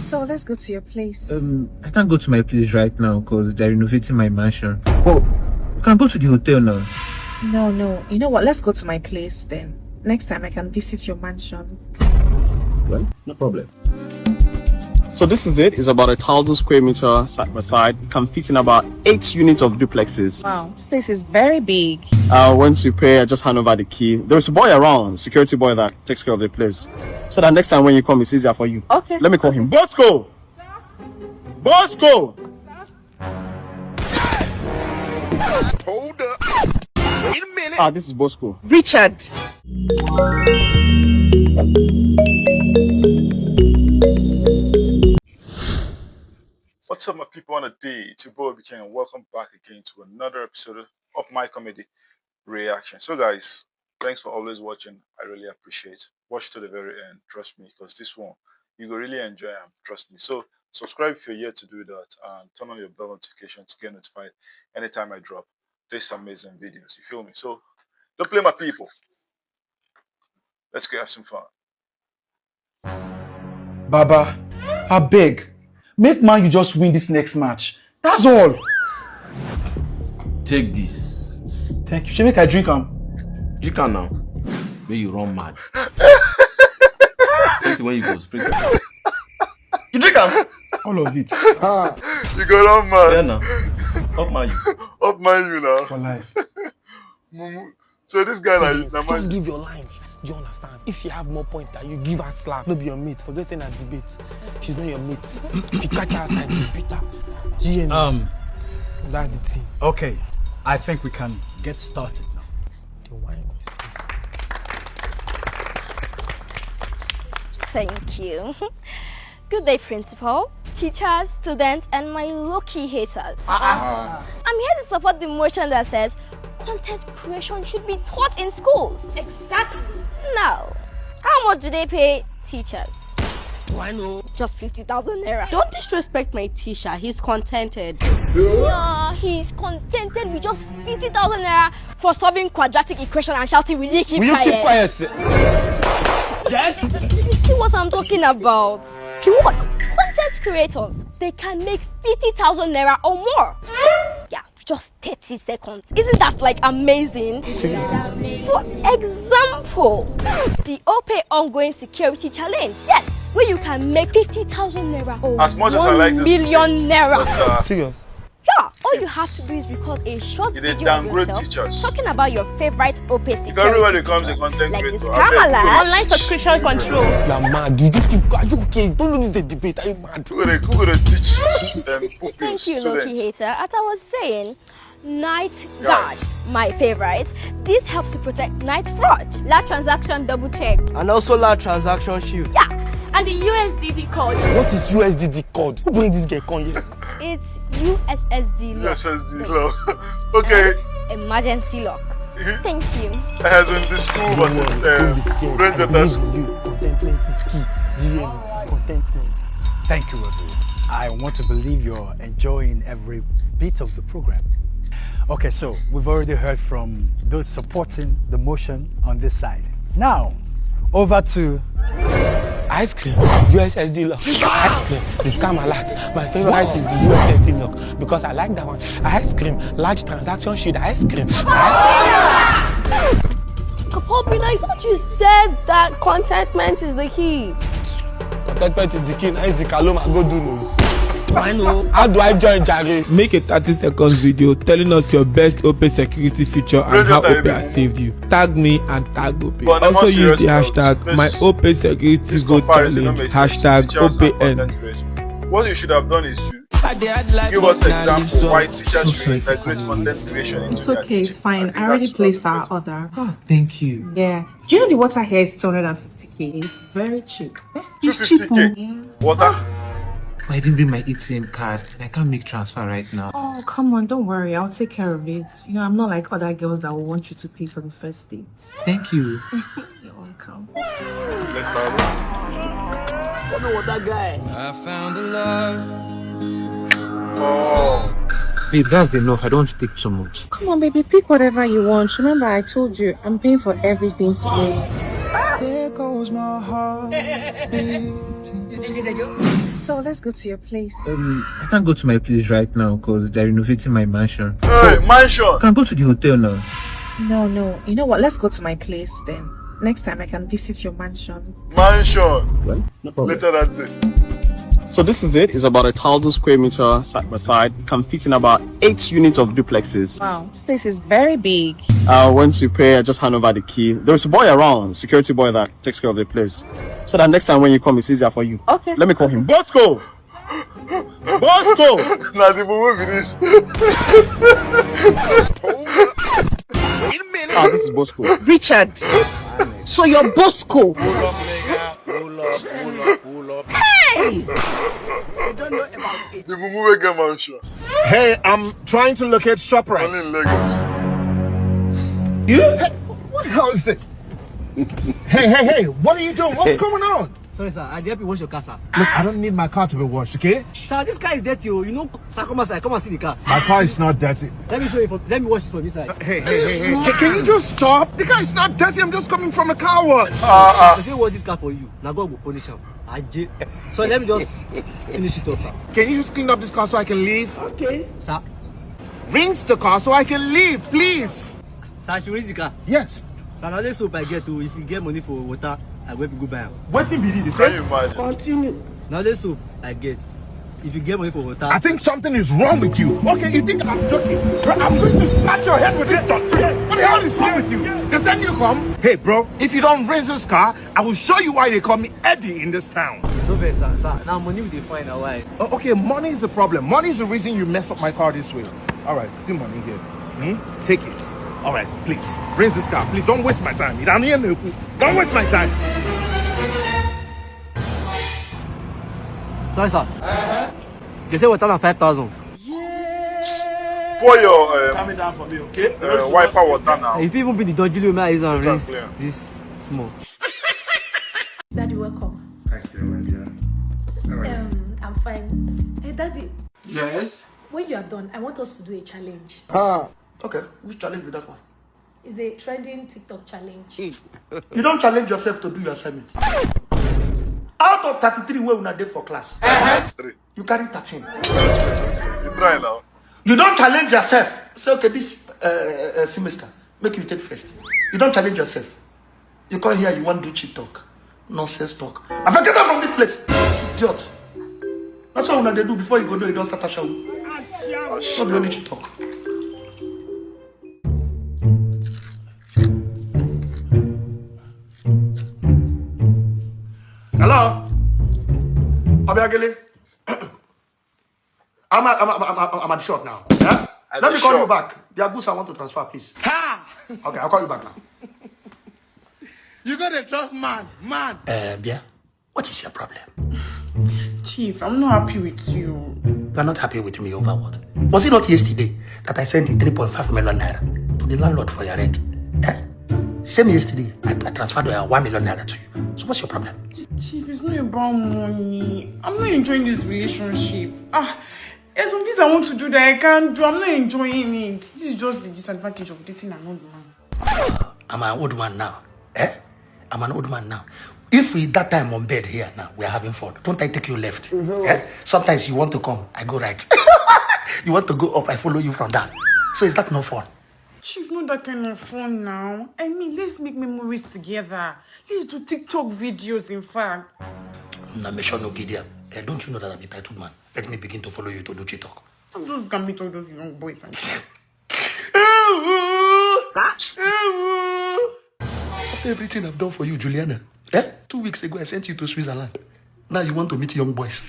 So let's go to your place. I can't go to my place right now because they're renovating my mansion. Oh, we can go to the hotel now. No. You know what? Let's go to my place then. Next time I can visit your mansion. Well, no problem. So this is it. It's about 1,000 square meters side by side. It can fit in about 8 units of duplexes. Wow, this place is very big. Once you pay, I just hand over the key. There's a boy around, security boy that takes care of the place. So that next time when you come, it's easier for you. Okay. Let me call him. Bosco! Sir? Bosco! Sir? Hold up. Wait a minute. This is Bosco. Richard. What's up, my people on a day? It's your boy OBIKING, and welcome back again to another episode of my comedy reaction. So guys, thanks for always watching. I really appreciate it. Watch to the very end, trust me, because this one you will really enjoy them, trust me. So subscribe if you're yet to do that, and turn on your bell notification to get notified anytime I drop this amazing videos. You feel me? So don't play, my people. Let's go have some fun. Baba, I beg. Make man you just win this next match. That's all. Take this. Thank you. Shall make I drink am? Drink am now. May you run mad. Something when you go spray. You drink am? All of it. You go down, man. Yeah, now. Up man you. Up man you now. For life. So this guy now, just give your lines. Do you understand? If she have more points than you, give her slap. No be your mate. Forget saying that debate. She's not your mate. If you catch her outside, you beat her. Do you hear me? That's the thing. Okay. I think we can get started now. The wine was Thank you. Good day, principal, teachers, students, and my low-key haters. I'm here to support the motion that says content creation should be taught in schools. Exactly. Now, how much do they pay teachers? Do I know? Just 50,000 naira. Don't disrespect my teacher. He's contented. Yeah, he's contented with just 50,000 naira for solving quadratic equation and shouting, "Will you keep quiet?" Will you keep quiet? Yes. You see what I'm talking about? What? Content creators, they can make 50,000 naira or more. Yeah, just 30 seconds. Isn't that like amazing? For example, the OPE ongoing security challenge. Yes, where you can make 50,000 naira or as much as I like 1 million naira. Serious? Yeah, all you have to do is record a short video of yourself teachers. talking about your favorite OPE security Because everybody comes in content like creator. this camera, Online subscription control. You're mad. You just keep. Are you okay? Don't do this debate. Are you mad? Who gonna teach them? Thank you, Loki Hater. As I was saying, Night Guard, my favorite. This helps to protect night fraud. Large transaction double check. And also large transaction shield. Yeah, And the USDD code. What is USDD code? Who bring this guy come here? it's USSD lock. USSD lock. Okay. Emergency lock. Thank you. As in the school versus Brainjotter. Contentment is key. Contentment. Thank you, Rodri. I want to believe you're enjoying every bit of the program. Okay, so we've already heard from those supporting the motion on this side. Now, over to ice cream, USSD lock. Ice cream, the scam alert. My favorite is the USSD lock because I like that one. Ice cream, large transaction shield. Ice cream. Kapopina, I thought you said that contentment is the key. Contentment is the key. Now is the Kaloma go do nose. I know. How do I join Jare? Make a 30 seconds video telling us your best OPE security feature and how OPE has saved you. Tag me and tag OPE. Also use the hashtag MyOPE Security Go Challenge, hashtag OPN. What you should have done is to give us examples why teachers should integrate content creation into It's okay, it's fine. I already placed our order. Oh, thank you. Yeah. Do you know the water here is 250k? It's very cheap. It's cheap. 250k? Yeah. Water? I didn't bring my ATM card. I can't make transfer right now. Oh, come on, don't worry. I'll take care of it. You know, I'm not like other girls that will want you to pay for the first date. Thank you. You're welcome. Let's have it. What about that guy? I found a love. Oh. Babe, that's enough. I don't want to take so much. Come on, baby, pick whatever you want. Remember, I told you, I'm paying for everything today. There goes my heart beating. So let's go to your place. I can't go to my place right now because they're renovating my mansion. Hey, mansion! I can go to the hotel now. No. You know what? Let's go to my place then. Next time I can visit your mansion. Mansion! Well, no problem. Later that day. So this is it. It's about 1,000 square meter side by side. It can fit in about 8 units of duplexes. Wow, this place is very big. Once you pay, I just hand over the key. There's a boy around, security boy that takes care of the place. So that next time when you come, it's easier for you. Okay. Let me call him. Bosco! Bosco! Now the movie is. This is Bosco. Richard. So you're Bosco. Pull up. Hey! The movie game mansion. Hey, I'm trying to locate ShopRite. Only in Lagos. You? Hey, what the hell is this? Hey, what are you doing? What's going on? Sorry, sir. I help you wash your car, sir. Look, I don't need my car to be washed, okay? Sir, this car is dirty. You know, sir, come and see the car. My car is not dirty. Let me show you. Let me wash it from this side. Hey. Can you just stop? The car is not dirty. I'm just coming from a car wash. I say wash this car for you. Now God will punish him. So let me just finish it off, sir. Can you just clean up this car so I can leave? Okay. Sir? Rinse the car so I can leave, please. Sir, I should rinse the car? Yes. Sir, now this soap I get to, if you get money for water, I will go buy them. What in this? Can you imagine? Continue. Now this soap I get, if you get money for water. I think something is wrong with you. Okay, you think I'm joking? Bro, I'm going to smash your head with this dot. What the hell is wrong with you? Does then you come? Hey, bro, if you don't rinse this car, I will show you why they call me Eddie in this town. No way, sir. Now money will define a why. Okay, money is the problem. Money is the reason you mess up my car this way. All right, see money here. Take it. All right, please, rinse this car. Please, don't waste my time. Don't waste my time. Sorry, sir. They say water than 5,000. Pour your calm it down for me, okay? wiper water now. If you even be the dodgy little man, is on rinse this small. Daddy, welcome. Thank you, my dear. I'm fine. Hey, Daddy. Yes? When you are done, I want us to do a challenge. Okay, which challenge with that one? It's a trending TikTok challenge. You don't challenge yourself to do your assignment. Out of 33 where una dey for class, you carry 13. You try now. You don't challenge yourself. Say, okay, this semester, make you take first. You don't challenge yourself. You come here, you want to do cheat talk. Nonsense talk. I forget that from this place. Idiot. That's what they do before you go do, you don't start a show. Not the only cheat talk. Hello? Obiagele? I'm at the shop now. Yeah? Let me call you back. There are goods I want to transfer, please. Ha! Okay, I'll call you back now. You gotta trust man. Bia, what is your problem? Chief, I'm not happy with you. You are not happy with me over what? Was it not yesterday that I sent the 3.5 million naira to the landlord for your rent? Same yesterday, I transferred 1 million naira to you. So what's your problem? Chief, it's not about money. I'm not enjoying this relationship. There's some things I want to do that I can't do. I'm not enjoying it. This is just the disadvantage of dating an old man. I'm an old man now. I'm an old man now. If we that time on bed here now, we are having fun. Don't I take you left? Sometimes you want to come, I go right. You want to go up, I follow you from down. So is that no fun? Chief, not that kind of fun now. I mean, let's make memories together. Let's do TikTok videos, in fact. I'm sure no Gideon. Don't you know that I'm a titled man? Let me begin to follow you to do TikTok. I'm just gonna meet all those young boys and After everything I've done for you, Juliana, 2 weeks ago I sent you to Switzerland. Now you want to meet young boys.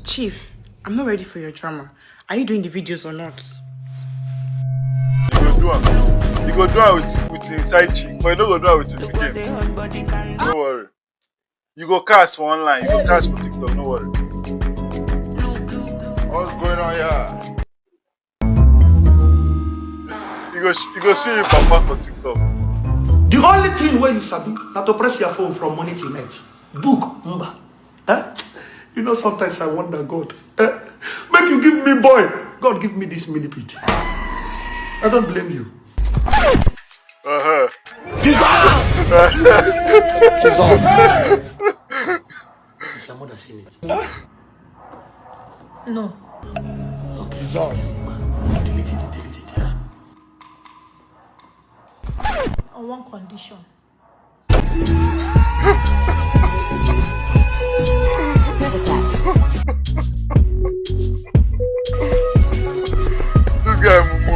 Chief, I'm not ready for your drama. Are you doing the videos or not? You go do it with the side chick, but you don't go do it with the game. Don't worry. You go cast for online, you go cast for TikTok, no worry. What's going on here? You go see your papa for TikTok. The only thing where you sabi not to press your phone from morning till night. Book, mba. You know, sometimes I wonder, God, make you give me boy. God give me this millipede. I don't blame you. She's off. Has your mother seen it? No. Okay. She's off. Delete it, yeah. On one condition. This guy Mumu.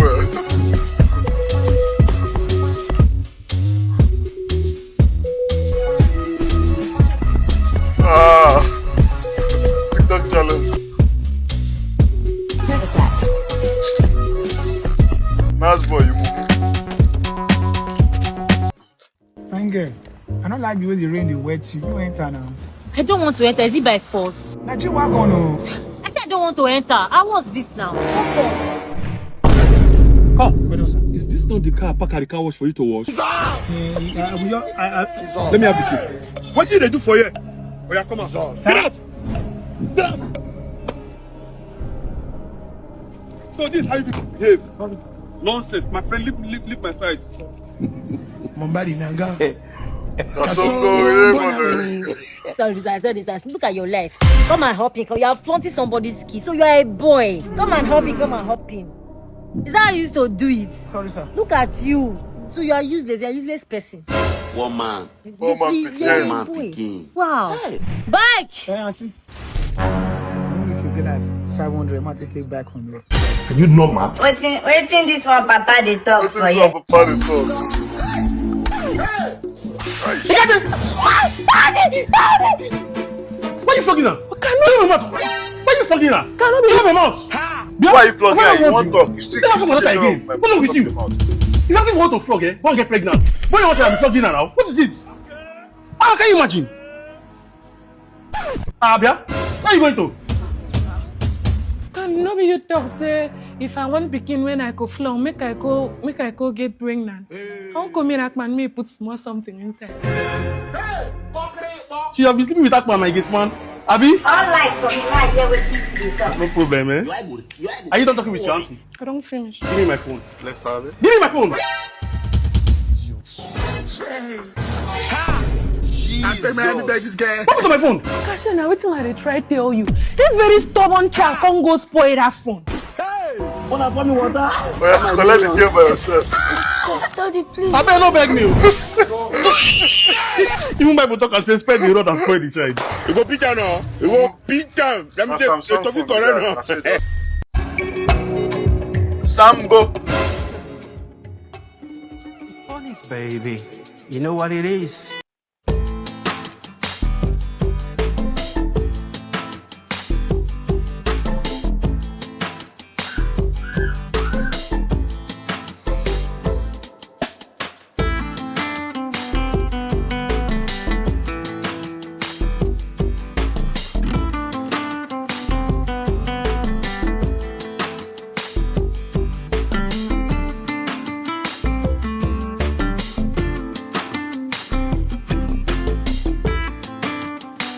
TikTok challenge. Nasboi, you move. Fine girl, I don't like the way the rain they wet you. You enter now. I don't want to enter. Is it by force? Now you walk on. I said I don't want to enter. How was this now? Come. Is this not the car park at the car wash for you to wash? Let me have the key. What did they do for you? Oh yeah, come on. Get out! Get out! So this is how you behave. Nonsense. My friend, leave my side. Mambari Nanga. Sorry. Look at your life. Come and help him. You are flaunting somebody's key. So you are a boy. Come and help him. Is that how you used to do it? Sorry, sir. Look at you. So you are useless. You are a useless person. One man picking. Wow. Hey. Bike! Hey, auntie. Only if you get like 500, I might take back from you. Are you not mad? Waiting this one, Papa, they talk for you. Why are you flogging her? Why are you flogging her? Shut up your mouth! Why are you flogging her? You want to talk? You still again. What's wrong with you? If I give you to flog, won't get pregnant. Why you want to flogging her now? What is it? How can you imagine? Abia, where are you going to? Can no be you talk say if I want begin when I go flog, make I go get pregnant. How come me put small something inside? She have been sleeping with that man, my gate man. Abi? All lights from the night there with TV. No problem, eh? Are you done talking with your auntie? I don't finish. Give me my phone. Let's have it. Give me my phone. Jesus. This guy. What was on my phone? Gosh, now wait till I try to tell you. This very stubborn child can't go spoil that phone. Hey! Wanna pour me water? Well, collect the game by yourself. Daddy, please. I better not beg me. Even Bible talk and say spend the road and spoil the child. You go beat her now. You go beat her. Let me take the topic correct now. Sambo. Funny, baby. You know what it is?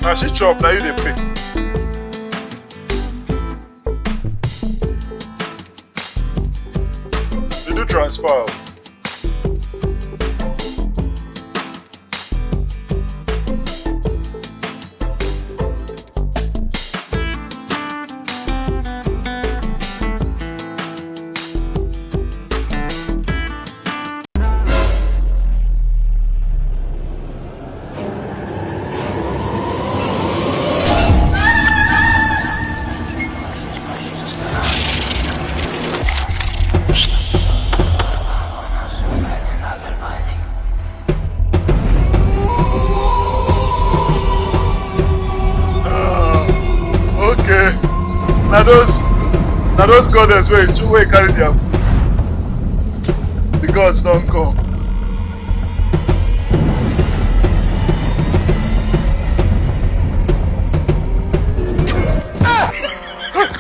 Now she chop, now you dey pay. You do transfer. Now those goddess where carry their the gods don't come.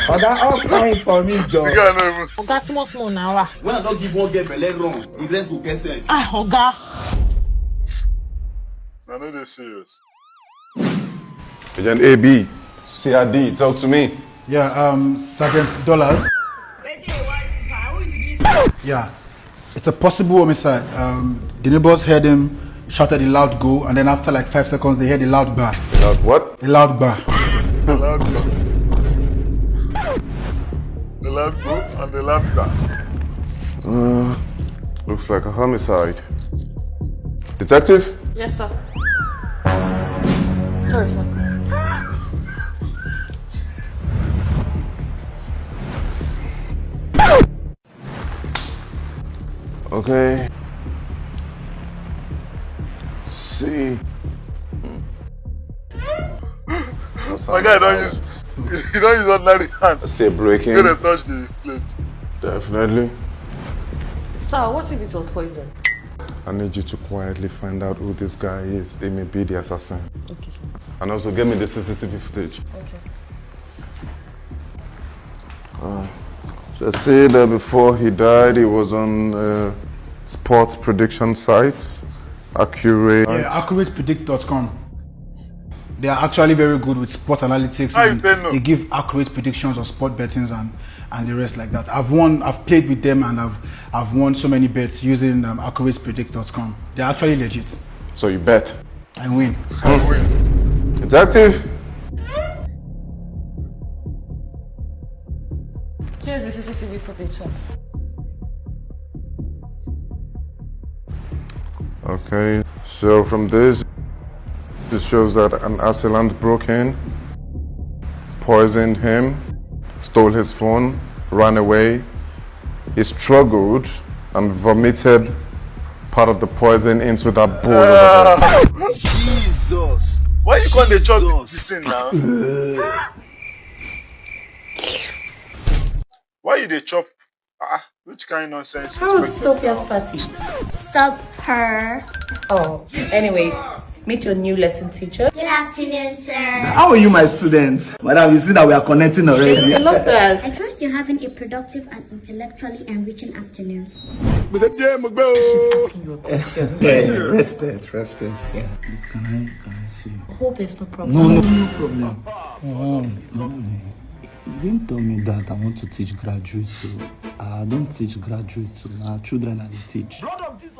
Oga, all fine for me, Joe. Oga, small now. When I don't give one get belly wrong, the rest will get sense. Oga. I know they're serious. Agent AB, CRD, talk to me. Yeah, Sergeant Dollarz. Yeah, it's a possible homicide. The neighbors heard him shouted a loud go, and then after like 5 seconds, they heard a loud bar. A loud what? A loud bar. The loud go. The loud go and the loud bar. Looks like a homicide. Detective? Yes, sir. Sorry, sir. Okay. See. My guy don't use you don't use ordinary hand. I say breaking. You're gonna touch the plate. Definitely. Sir, what if it was poison? I need you to quietly find out who this guy is. He may be the assassin. Okay, sir. And also get me the CCTV footage. Okay. So I say that before he died, he was on sports prediction sites, accurate. Yeah, accuratepredict.com. They are actually very good with sport analytics, and they give accurate predictions of sport bettings and the rest like that. I've played with them, and I've won so many bets using accuratepredict.com. They're actually legit. So you bet? I win. I win. Detective? Here's the CCTV footage, sir. Okay, so from this, it shows that an assailant broke in, poisoned him, stole his phone, ran away. He struggled and vomited part of the poison into that bowl over there. Jesus! Why you call the chop this thing now? Why you the chop? Which kind of nonsense? How was Sophia's party? Sup her. Oh, anyway, meet your new lesson teacher. Good afternoon, sir. How are you, my students? Madam, you see that we are connecting already. I love that. I trust you're having a productive and intellectually enriching afternoon. She's asking you a question. Yeah, respect. Yeah. Please, can I see you? I hope there's no problem. No problem. No. You didn't tell me that I want to teach graduates. I don't teach graduates. Children I teach.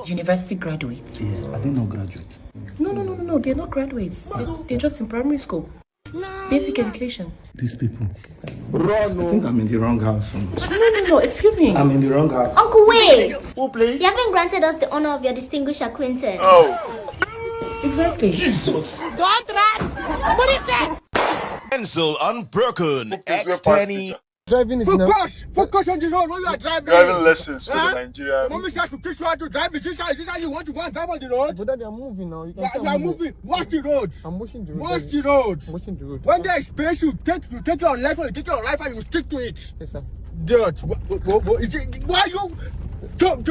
University graduates? Yeah, I didn't know graduates. No, they're not graduates. They're just in primary school. Basic education. These people. I think I'm in the wrong house. No, excuse me. I'm in the wrong house. Uncle, wait! You haven't granted us the honor of your distinguished acquaintance. Oh. Exactly. Jesus. Don't run! What is that? Pencil unbroken. X10. Driving focus on the road when you are driving. Driving lessons for the Nigerian. Mommy said to teach you how to drive. Is this how you want to go and drive on the road? But then they are moving now. You are moving. Watch the road. I'm watching the road. Watch the road. I'm watching the road. When there is space, you take your left or you take your right and you stick to it. Yes, sir. Dude, why you? You want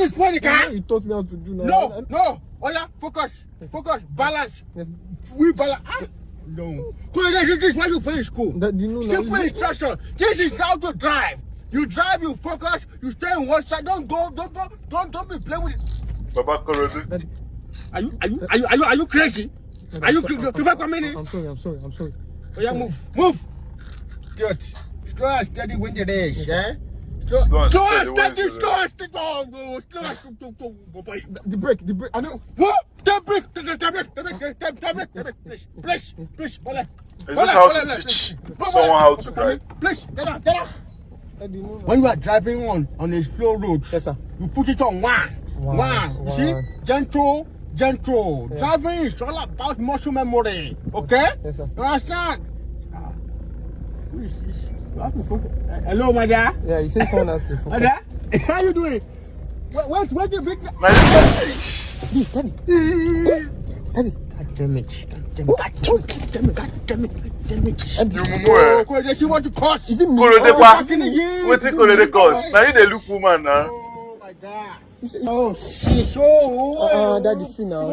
to spoil the car? You taught me how to do now. No. Oh yeah, focus, balance. We balance. No. This is why you finish school. Simple instruction. This is how to drive. You drive, you focus, you stay on one side. Don't be playing with it. Baba Korode. Are you crazy? Are you coming? I'm sorry. Oh yeah, move. Dude, slow and steady when the days, eh? Slow and steady. The brake. I know. What? The brake. Please. Is this how to teach someone how to drive? Please, get out. When you are driving on a slow road, yes, sir, you put it on one. You see? Gentle. Yeah. Driving is all about muscle memory. Okay? Yes, sir. You understand? Who is this? You have to focus. Hello, my dear. Yeah, you say someone has to focus. My dear, how you doing? Wait, the big. Daddy. God damn it. You want to cause? Is it me? What's it called? Now you the look woman now. Oh my God. Oh, she's so. Daddy, see now.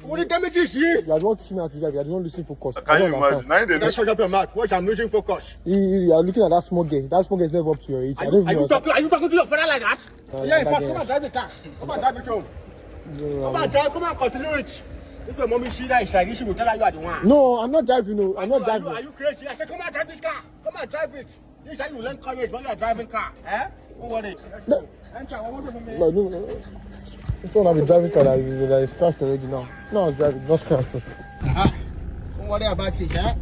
What the damage is here? You don't want to see me how to drive. You don't listen focus. Can you imagine? Now you shut up your mouth. Watch, I'm losing focus. You are looking at that small girl. That small girl is never up to your age. Are you talking to your father like that? Yeah, in fact, come and drive the car. Come and drive it home. Come and continue it. If your mommy see that, she will tell her you are the one. No, I'm not driving. No, I'm not driving. Are you crazy? I said, come and drive this car. Come and drive it. This is how you learn courage when you are driving car. Eh? Don't worry. No, no. This one I'll be driving car that is crashed already now. No, I was driving, not crashed. Don't worry about it, huh?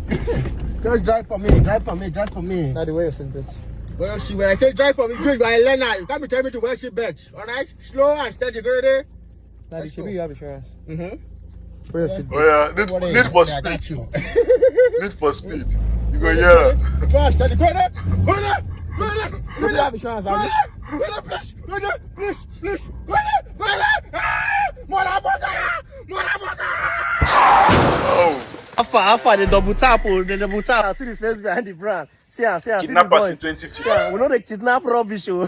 Just drive for me, drive for me, drive for me. Now the way you're saying this. Well, she when I say drive for me, you are a learner. You can't be telling me to wear seat belt. Alright? Slow and steady, girl. Now the you have insurance. Oh yeah, need for speed. Need for speed. You go here. Slow and steady, girl. You have insurance, Please. Oh. Alpha, the double tap, see the face behind the brand. See the boys. 2050. We know the kidnap rubbish. We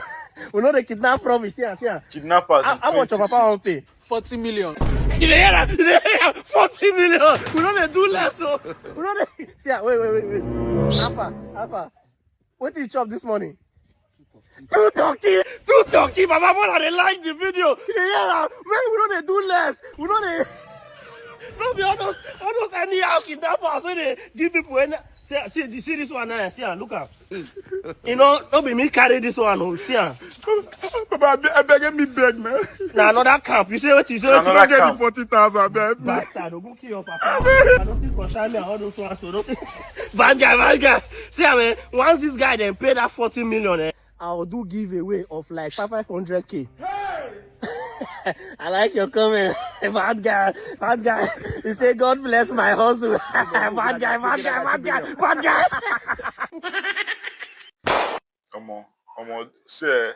know the kidnap rubbish. See. Kidnappers. How much your papa won't pay? 40 million. You hear that? 40 million. We don't do less. So we don't. See, wait. Alpha. What did you chop this morning? Two turkey. Mama, what are they like the video? You hear that? Man, we don't do less. We don't. Don't be all those anyhow kidnappers when they give people any. See this one now. See, look at. You know, don't be me carry this one. Oh, see. Papa, I beg me beg, man. Now another camp. You say what you say. You don't get the 40,000, man. Bastard, go kill your papa. I don't think concern me all those ones. So don't think. Bad guy. See, man. Once this guy then pay that 40 million, I'll do giveaway of like 500K. I like your comment. Bad guy. You say God bless my hustle. Bad guy. Come on. See,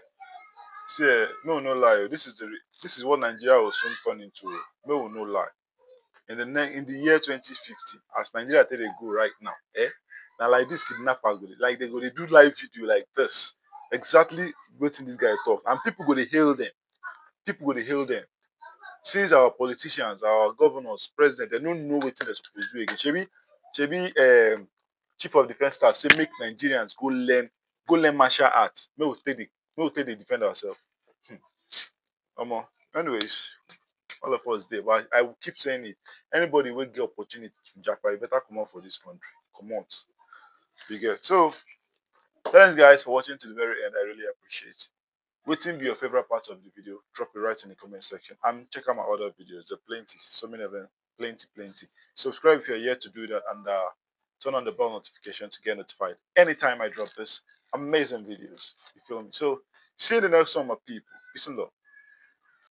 no lie. This is what Nigeria will soon turn into. No lie. In the year 2050, as Nigeria they go right now, now like this kidnappers like they do live video like this. Exactly what this guy talk, and people go to hail them. Since our politicians, our governors, president, they don't know what they're supposed to do again. Shebi, chief of defense staff say make Nigerians go learn martial arts. We will take the defend ourselves. Anyways, all of us there, but I will keep saying it. Anybody will get opportunity to japa, you better come out for this country. Come out. You get so. Thanks guys for watching to the very end. I really appreciate it. Waiting be your favorite part of the video, drop it right in the comment section and check out my other videos. There are plenty, so many of them, plenty. Subscribe if you're yet to do that, and turn on the bell notification to get notified anytime I drop this amazing videos. You feel me? So see you in the next one, my people. Peace and love.